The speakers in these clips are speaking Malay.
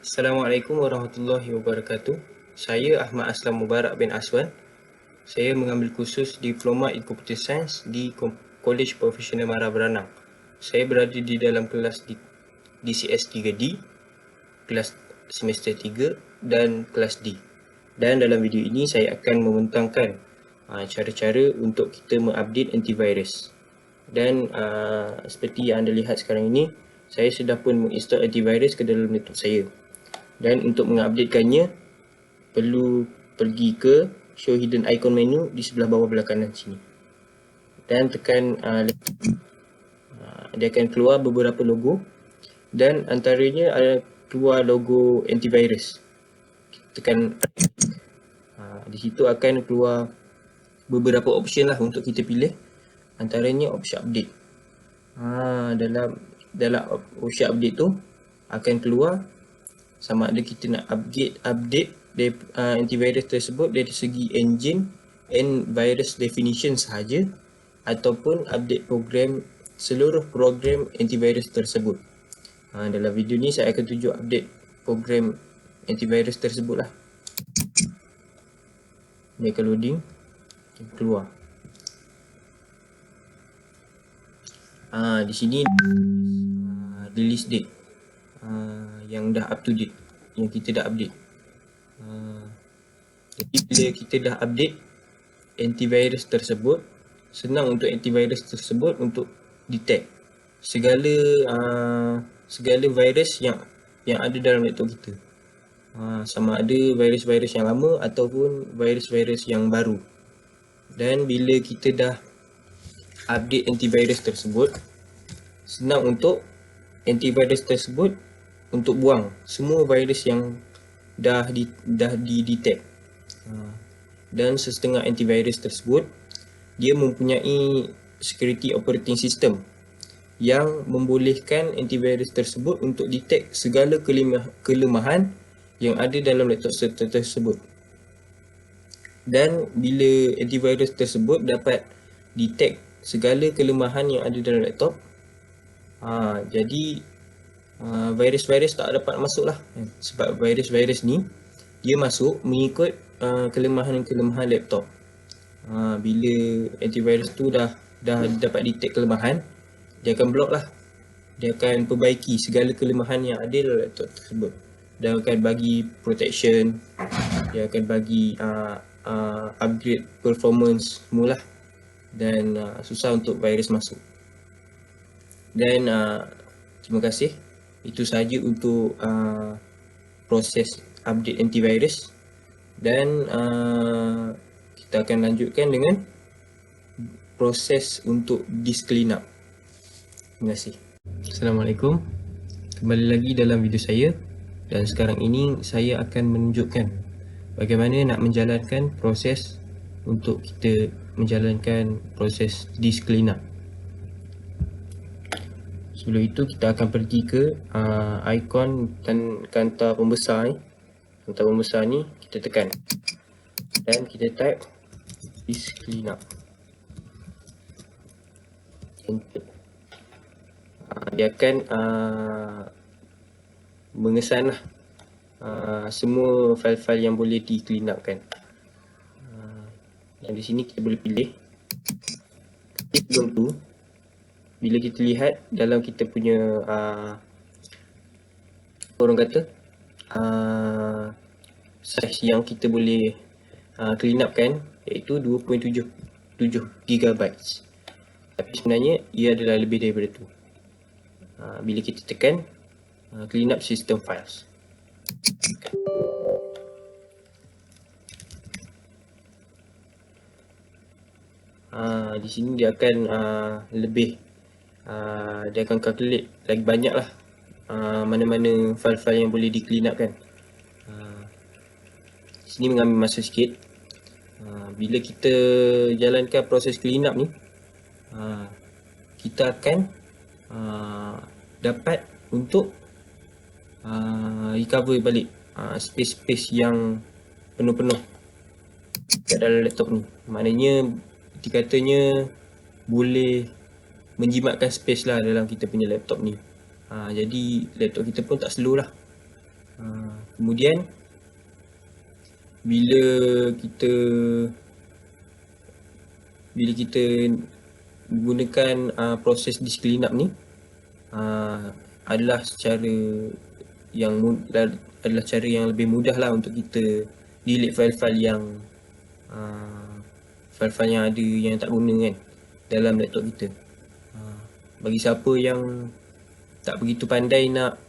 Assalamualaikum warahmatullahi wabarakatuh. Saya Ahmad Aslam Mubarak bin Aswan. Saya mengambil kursus Diploma in Computer Science di College Profesional Mara Beranang. Saya berada di dalam kelas DCS 3D, kelas semester 3 dan kelas D. Dan dalam video ini saya akan membentangkan cara-cara untuk kita mengupdate antivirus. Dan seperti yang anda lihat sekarang ini, saya sudah pun menginstall antivirus ke dalam laptop saya. Dan untuk mengupdatekannya, perlu pergi ke show hidden icon menu di sebelah bawah belah kanan sini. Dan tekan dia akan keluar beberapa logo dan antaranya ada keluar logo antivirus. Tekan di situ akan keluar beberapa option lah untuk kita pilih. Antaranya option update. Dalam option update tu akan keluar sama ada kita nak update antivirus tersebut dari segi engine and virus definition sahaja ataupun update seluruh program antivirus tersebut. Dalam video ni saya akan tunjuk update program antivirus tersebut lah. Dia akan loading, keluar. Di sini release date yang dah up to date, yang kita dah update. Jadi bila kita dah update antivirus tersebut, senang untuk antivirus tersebut untuk detect segala virus yang ada dalam laptop kita. Sama ada virus-virus yang lama ataupun virus-virus yang baru. Dan bila kita dah update antivirus tersebut, senang untuk antivirus tersebut untuk buang semua virus yang dah di-detect. Dan setengah antivirus tersebut, dia mempunyai security operating system yang membolehkan antivirus tersebut untuk detect segala kelemahan yang ada dalam laptop tersebut. Dan bila antivirus tersebut dapat detect segala kelemahan yang ada dalam laptop, jadi virus-virus tak dapat masuk lah. Sebab virus-virus ni dia masuk mengikut kelemahan-kelemahan laptop. Bila antivirus tu dah dapat detect kelemahan, dia akan block lah. Dia akan perbaiki segala kelemahan yang ada dalam laptop tersebut. Dia akan bagi protection, dia akan bagi upgrade performance semua lah. Dan susah untuk virus masuk. Dan terima kasih. Itu sahaja untuk proses update antivirus. Dan kita akan lanjutkan dengan proses untuk disk cleanup. Terima kasih. Assalamualaikum. Kembali lagi dalam video saya. Dan sekarang ini saya akan menunjukkan bagaimana nak menjalankan proses untuk kita menjalankan proses disk cleanup. Sebelum itu kita akan pergi ke ikon kantar pembesar ni. Kantar pembesar ni kita tekan dan kita type disk cleanup. Enter. Dia akan mengesan lah semua file-file yang boleh di clean up kan. Dan di sini kita boleh pilih. Sebelum tu, bila kita lihat dalam kita punya orang kata size yang kita boleh clean up kan, iaitu 2.7 GB. Tapi sebenarnya ia adalah lebih daripada tu. Bila kita tekan clean up system files, di sini dia akan dia akan calculate lagi banyak lah mana-mana file-file yang boleh di clean up kan. Sini mengambil masa sikit. Bila kita jalankan proses clean up ni, kita akan dapat untuk recover balik space-space yang penuh-penuh kat dalam laptop ni. Maknanya dikatanya boleh menjimatkan space lah dalam kita punya laptop ni. Jadi laptop kita pun tak slow lah. Kemudian bila kita gunakan proses disk cleanup ni, adalah cara yang lebih mudah lah untuk kita delete file-file yang ada yang tak guna kan dalam laptop kita. Bagi siapa yang tak begitu pandai nak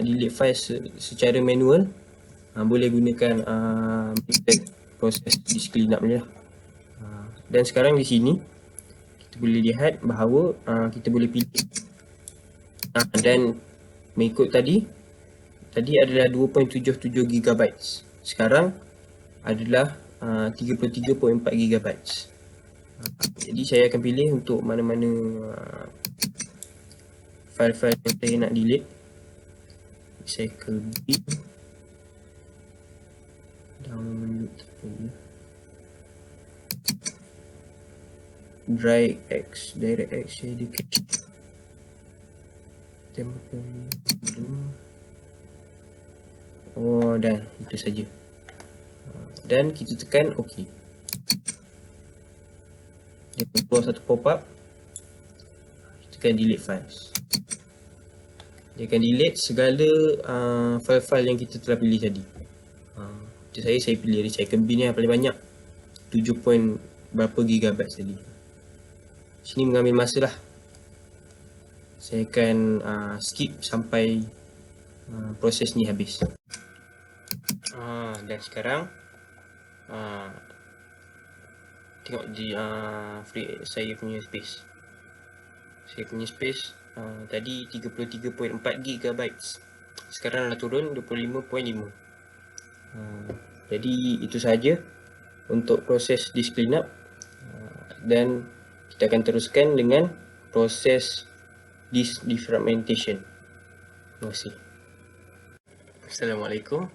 delete file secara manual, boleh gunakan method proses disk cleanup ni lah. Dan sekarang di sini kita boleh lihat bahawa kita boleh pilih dan mengikut tadi adalah 2.77 GB, sekarang adalah 33.4 GB. Jadi saya akan pilih untuk mana-mana file-file yang saya nak delete. Saya ke bin download DirectX Education dan itu saja, dan kita tekan OK. Dia keluar satu pop-up, kita tekan delete files. Dia akan delete segala file-file yang kita telah pilih tadi. Macam saya pilih recycle bin yang paling banyak, 7 berapa gigabyte tadi. Sini mengambil masa lah. Saya akan skip sampai proses ni habis. Dan sekarang tengok di saya punya space. Tadi 33.4 GB, sekarang dah turun 25.5. Jadi itu sahaja untuk proses disk cleanup, dan kita akan teruskan dengan proses disk defragmentation. Terima kasih. Assalamualaikum,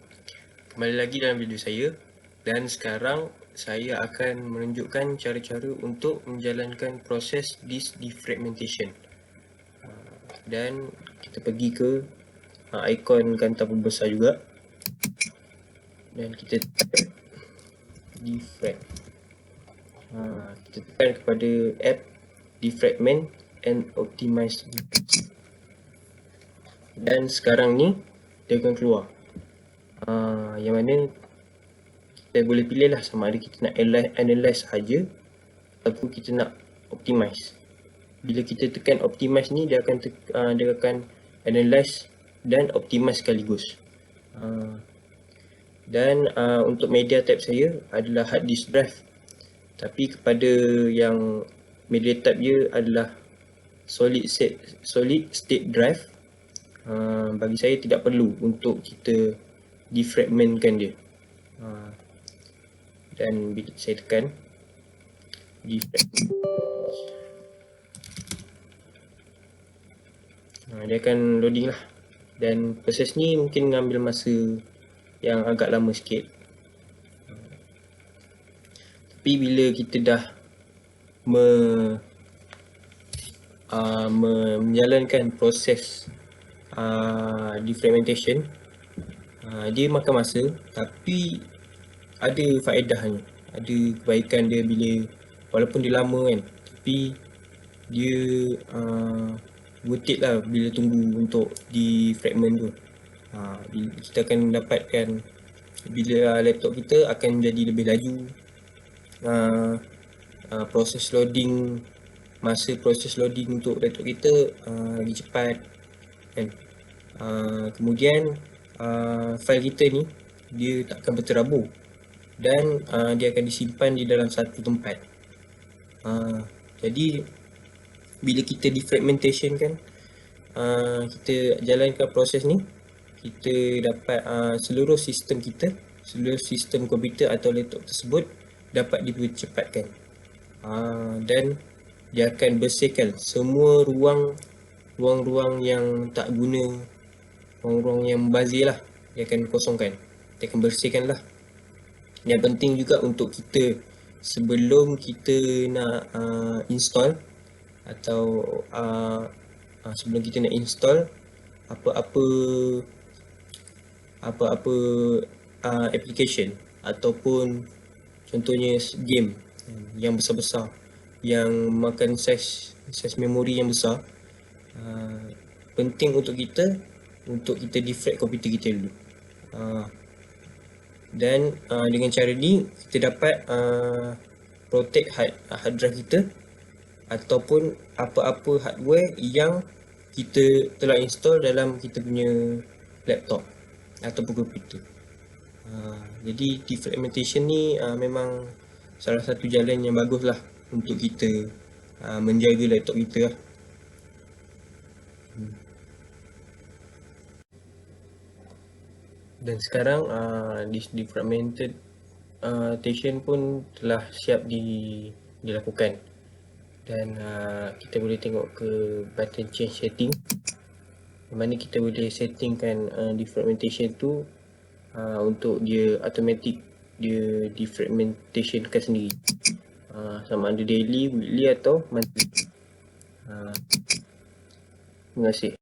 kembali lagi dalam video saya, dan sekarang saya akan menunjukkan cara-cara untuk menjalankan proses disk defragmentation. Dan kita pergi ke ikon gantar pembesar juga, dan kita tekan defrag. Kita tekan kepada app defragment and optimize, dan sekarang ni dia akan keluar yang mana kita boleh pilih lah sama ada kita nak analyze sahaja ataupun kita nak optimize. Bila kita tekan optimize ni, dia akan analyze dan optimize sekaligus. Dan untuk media type saya adalah hard disk drive, tapi kepada yang media type dia adalah solid state drive, bagi saya tidak perlu untuk kita defragmentkan dia. Dan bila saya tekan defragment, dia akan loading lah, dan proses ni mungkin mengambil masa yang agak lama sikit. Tapi bila kita dah menjalankan proses defragmentation, dia makan masa, tapi ada faedahnya, ada kebaikan dia. Walaupun dia lama kan, tapi dia worth it lah bila tunggu untuk defragment tu. Kita akan dapatkan bila laptop kita akan menjadi lebih laju, masa proses loading untuk laptop kita lagi cepat kan. Kemudian file kita ni dia tak akan berterabur, dan dia akan disimpan di dalam satu tempat. Jadi bila kita defragmentation kan, kita jalankan proses ni, kita dapat seluruh sistem komputer atau laptop tersebut dapat dipercepatkan, dan dia akan bersihkan semua ruang-ruang yang tak guna, ruang-ruang yang membazir lah, dia akan kosongkan, dia akan bersihkan lah. Yang penting juga untuk kita, sebelum kita nak install atau sebelum kita nak install apa-apa application ataupun contohnya game yang besar-besar yang makan saiz memori yang besar, penting untuk kita defrag komputer kita dulu. Dan dengan cara ni kita dapat protect hard drive kita ataupun apa-apa hardware yang kita telah install dalam kita punya laptop ataupun komputer. Jadi defragmentation ni memang salah satu jalan yang bagus lah untuk kita menjaga laptop kita lah. Dan sekarang defragmentation pun telah siap dilakukan. Dan kita boleh tengok ke button change setting, di mana kita boleh settingkan defragmentation tu untuk dia automatic dia defragmentationkan sendiri, sama ada daily, weekly atau monthly. Terima kasih.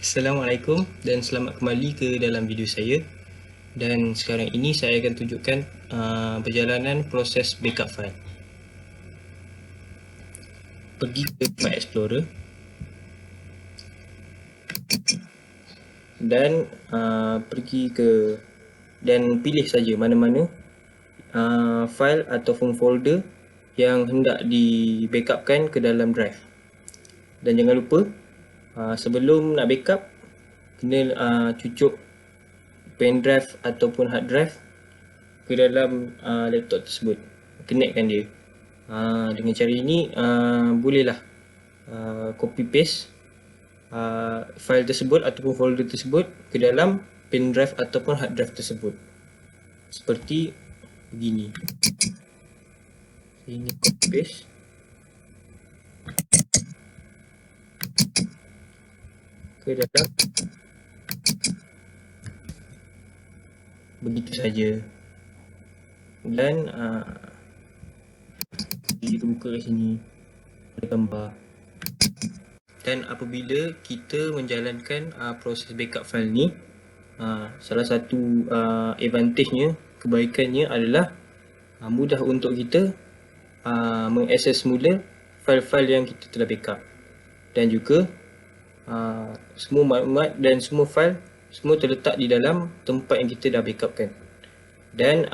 Assalamualaikum dan selamat kembali ke dalam video saya. Dan sekarang ini saya akan tunjukkan perjalanan proses backup file. Pergi ke File Explorer dan pergi ke dan pilih saja mana-mana file ataupun folder yang hendak di backupkan ke dalam drive. Dan jangan lupa sebelum nak backup kena cucuk pen drive ataupun hard drive ke dalam laptop tersebut, connectkan dia. Dengan cara ini bolehlah copy paste file tersebut ataupun folder tersebut ke dalam pen drive ataupun hard drive tersebut, seperti begini. Ini copy paste ke dalam, begitu saja. Dan kita buka kat sini, ada gambar. Dan apabila kita menjalankan proses backup file ni, salah satu advantage-nya, kebaikannya adalah mudah untuk kita mengakses semula file-file yang kita telah backup. Dan juga semua maklumat dan semua file semua terletak di dalam tempat yang kita dah backupkan. Dan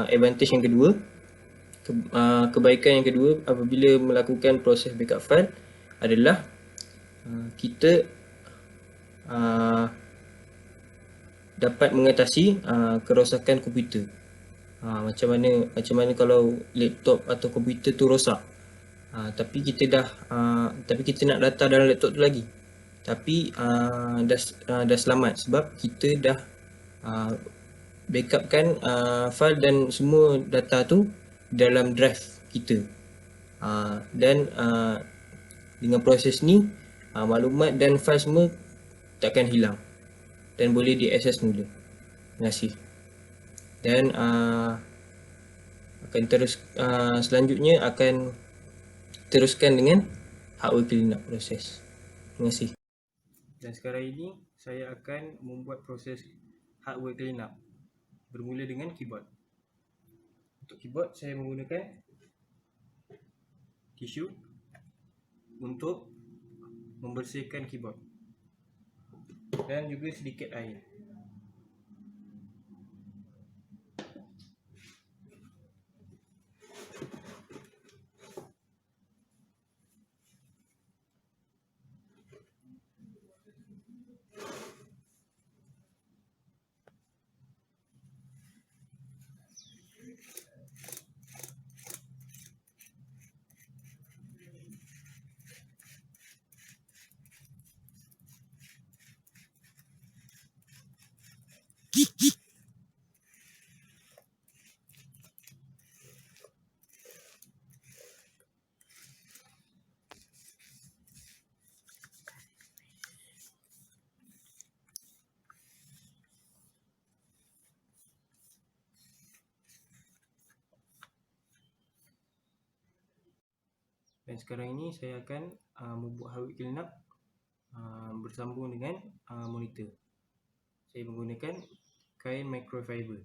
advantage yang kedua, kebaikan yang kedua apabila melakukan proses backup file adalah kita dapat mengatasi kerosakan komputer. Macam mana kalau laptop atau komputer tu rosak, tapi kita nak data dalam laptop tu lagi, tapi dah selamat sebab kita dah backupkan file dan semua data tu dalam drive kita. Dan dengan proses ni maklumat dan file semua takkan hilang dan boleh diakses semula. Terima kasih. Dan selanjutnya akan teruskan dengan hardware cleanup proses. Terima kasih. Dan sekarang ini saya akan membuat proses hardware cleanup bermula dengan keyboard. Untuk keyboard saya menggunakan tisu untuk membersihkan keyboard dan juga sedikit air. Dan sekarang ini saya akan membuat hardware cleanup bersambung dengan monitor. Saya menggunakan kain microfiber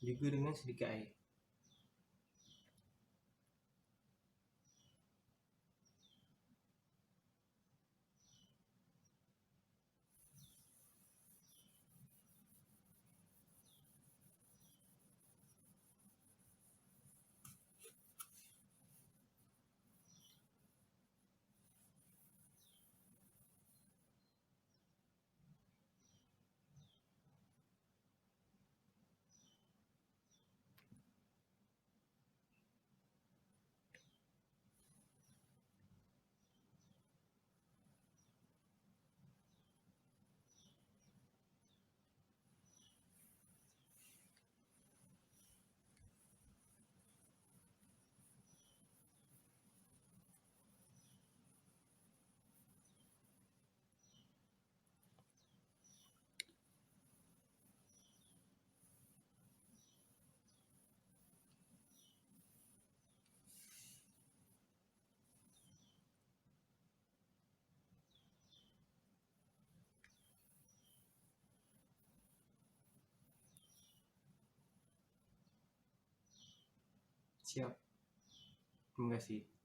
juga dengan sedikit air. Siap. Terima kasih.